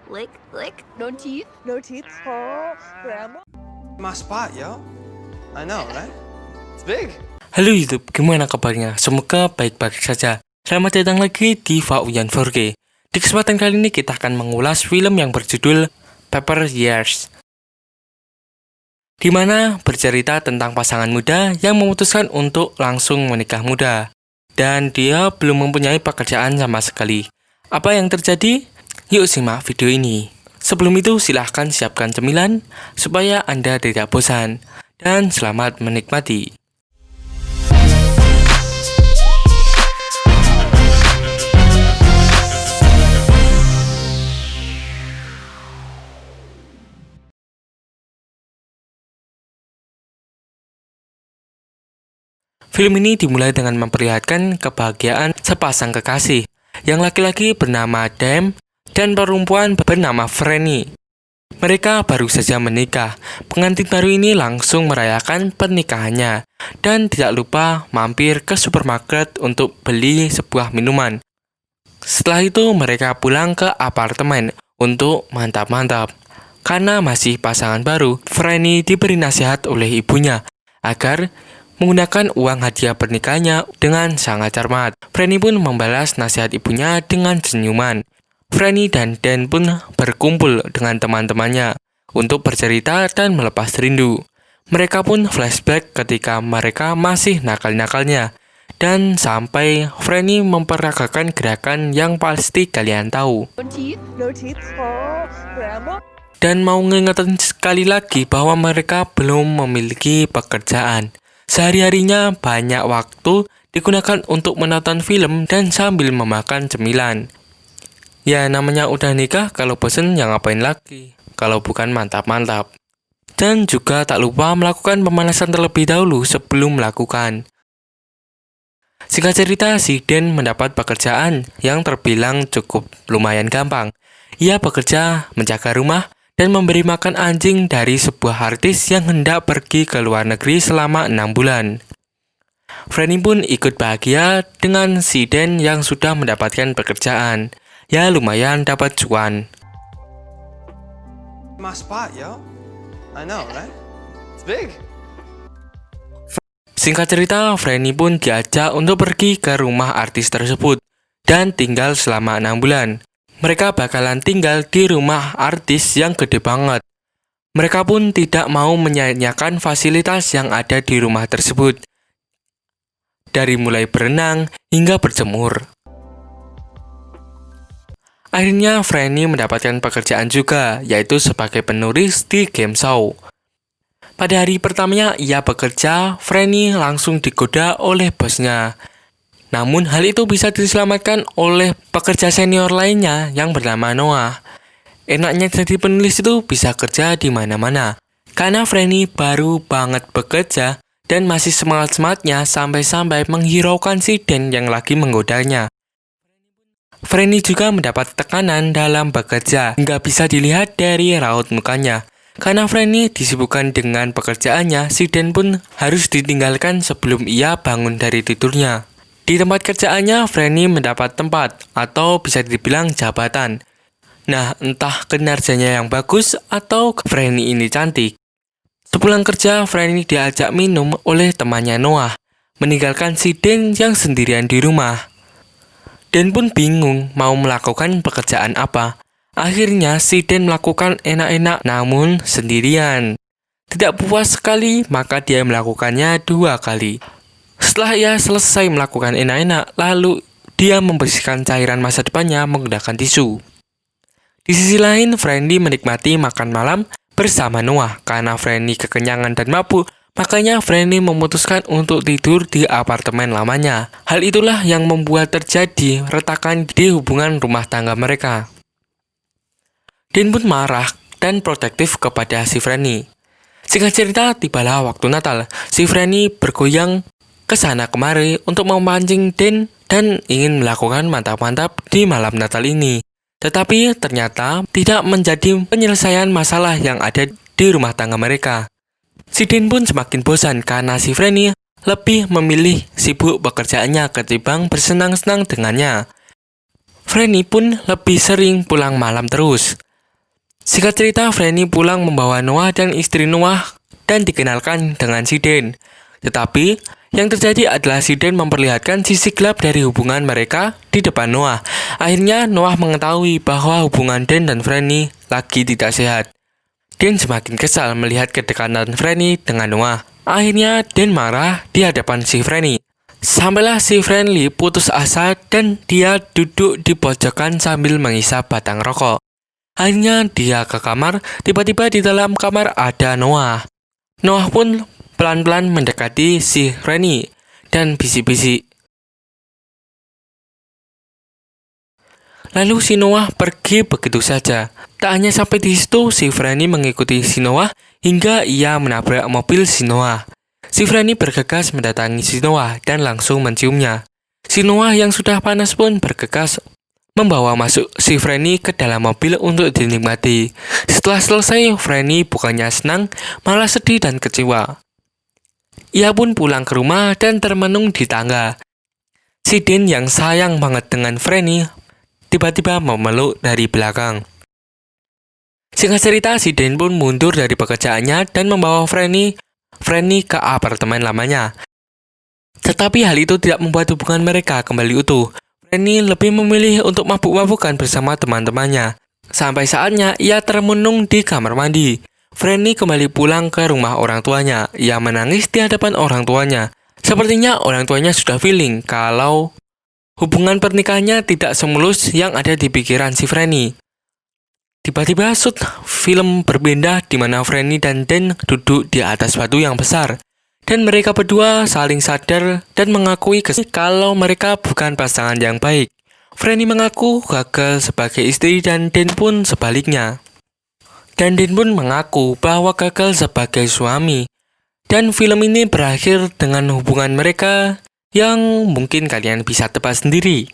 Lick, lick. No teeth. No teeth. Oh, Grandma. My spot, yo. I know, right? It's big. Halo YouTube, gimana kabarnya? Semoga baik-baik saja. Selamat datang lagi di Fauyan 4K. Di kesempatan kali ini kita akan mengulas film yang berjudul Paper Years, di mana bercerita tentang pasangan muda yang memutuskan untuk langsung menikah muda, dan dia belum mempunyai pekerjaan sama sekali. Apa yang terjadi? Yuk simak video ini. Sebelum itu silahkan siapkan cemilan supaya Anda tidak bosan, dan selamat menikmati. Film ini dimulai dengan memperlihatkan kebahagiaan sepasang kekasih. Yang laki-laki bernama Dan dan perempuan bernama Franny. Mereka baru saja menikah. Pengantin baru ini langsung merayakan pernikahannya dan tidak lupa mampir ke supermarket untuk beli sebuah minuman. Setelah itu mereka pulang ke apartemen untuk mantap-mantap. Karena masih pasangan baru, Franny diberi nasihat oleh ibunya agar menggunakan uang hadiah pernikahannya dengan sangat cermat. Franny pun membalas nasihat ibunya dengan senyuman. Franny dan Dan pun berkumpul dengan teman-temannya untuk bercerita dan melepas rindu. Mereka pun flashback ketika mereka masih nakal-nakalnya, dan sampai Franny memperagakan gerakan yang pasti kalian tahu. No teeth. No teeth. Oh, Grandma. Dan mau ngingetin sekali lagi bahwa mereka belum memiliki pekerjaan. Sehari-harinya banyak waktu digunakan untuk menonton film dan sambil memakan cemilan. Ya namanya udah nikah, kalau bosen ya ngapain lagi, kalau bukan mantap-mantap. Dan juga tak lupa melakukan pemanasan terlebih dahulu sebelum melakukan. Singkat cerita, si Dan mendapat pekerjaan yang terbilang cukup lumayan gampang. Ia bekerja menjaga rumah dan memberi makan anjing dari sebuah artis yang hendak pergi ke luar negeri selama 6 bulan. Franny pun ikut bahagia dengan si Dan yang sudah mendapatkan pekerjaan. Ya lumayan dapat cuan. My spot, yo. I know, right? It's big. Singkat cerita, Franny pun diajak untuk pergi ke rumah artis tersebut dan tinggal selama 6 bulan. Mereka bakalan tinggal di rumah artis yang gede banget. Mereka pun tidak mau menyanyiakan fasilitas yang ada di rumah tersebut, dari mulai berenang hingga berjemur. Akhirnya Franny mendapatkan pekerjaan juga, yaitu sebagai penulis di game show. Pada hari pertamanya ia bekerja, Franny langsung digoda oleh bosnya. Namun hal itu bisa diselamatkan oleh pekerja senior lainnya yang bernama Noah. Enaknya jadi penulis itu bisa kerja di mana-mana. Karena Franny baru banget bekerja dan masih semangat-semangatnya sampai-sampai menghiraukan si Dan yang lagi menggodanya. Franny juga mendapat tekanan dalam bekerja, nggak bisa dilihat dari raut mukanya. Karena Franny disibukkan dengan pekerjaannya, si Dan pun harus ditinggalkan sebelum ia bangun dari tidurnya. Di tempat kerjaannya, Franny mendapat tempat, atau bisa dibilang jabatan. Nah, entah kinerjanya yang bagus, atau Franny ini cantik. Sepulang kerja, Franny diajak minum oleh temannya Noah, meninggalkan si Dan yang sendirian di rumah. Dan pun bingung mau melakukan pekerjaan apa. Akhirnya, si Dan melakukan enak-enak namun sendirian. Tidak puas sekali, maka dia melakukannya 2 kali. Setelah ia selesai melakukan enak-enak, lalu dia membersihkan cairan masa depannya menggunakan tisu. Di sisi lain, Franny menikmati makan malam bersama Noah. Karena Franny kekenyangan dan mabuk, makanya Franny memutuskan untuk tidur di apartemen lamanya. Hal itulah yang membuat terjadi retakan di hubungan rumah tangga mereka. Dan pun marah dan protektif kepada si Franny. Singkat cerita, tibalah waktu Natal. Si Franny bergoyang ke sana kemari untuk memancing Dan dan ingin melakukan mantap-mantap di malam Natal ini. Tetapi ternyata tidak menjadi penyelesaian masalah yang ada di rumah tangga mereka. Si Dan pun semakin bosan karena si Franny lebih memilih sibuk pekerjaannya ketimbang bersenang-senang dengannya. Franny pun lebih sering pulang malam terus. Singkat cerita, Franny pulang membawa Noah dan istri Noah dan dikenalkan dengan si Dan. Tetapi, yang terjadi adalah si Dan memperlihatkan sisi gelap dari hubungan mereka di depan Noah. Akhirnya, Noah mengetahui bahwa hubungan Dan dan Franny lagi tidak sehat. Dan semakin kesal melihat kedekatan Franny dengan Noah. Akhirnya, Dan marah di hadapan si Franny. Sampailah si Franny putus asa dan dia duduk di pojokan sambil menghisap batang rokok. Akhirnya dia ke kamar, tiba-tiba di dalam kamar ada Noah. Noah pun pelan-pelan mendekati si Franny dan bisik-bisik. Lalu si Noah pergi begitu saja. Tak hanya sampai di situ, si Franny mengikuti si Noah hingga ia menabrak mobil si Noah. Si Franny bergegas mendatangi si Noah dan langsung menciumnya. Si Noah yang sudah panas pun bergegas membawa masuk si Franny ke dalam mobil untuk dinikmati. Setelah selesai, Franny bukannya senang, malah sedih dan kecewa. Ia pun pulang ke rumah dan termenung di tangga. Si Dan yang sayang banget dengan Franny tiba-tiba memeluk dari belakang. Singkat cerita, si Dan pun mundur dari pekerjaannya dan membawa Franny ke apartemen lamanya. Tetapi hal itu tidak membuat hubungan mereka kembali utuh. Franny lebih memilih untuk mabuk-mabukan bersama teman-temannya. Sampai saatnya ia termenung di kamar mandi. Franny kembali pulang ke rumah orang tuanya. Ia menangis di hadapan orang tuanya. Sepertinya orang tuanya sudah feeling kalau hubungan pernikahannya tidak semulus yang ada di pikiran si Franny. Tiba-tiba film berpindah di mana Franny dan Dan duduk di atas batu yang besar. Dan mereka berdua saling sadar dan mengakui kalau mereka bukan pasangan yang baik. Franny mengaku gagal sebagai istri dan Dan pun sebaliknya. Dan Dan pun mengaku bahwa gagal sebagai suami. Dan film ini berakhir dengan hubungan mereka yang mungkin kalian bisa tebak sendiri.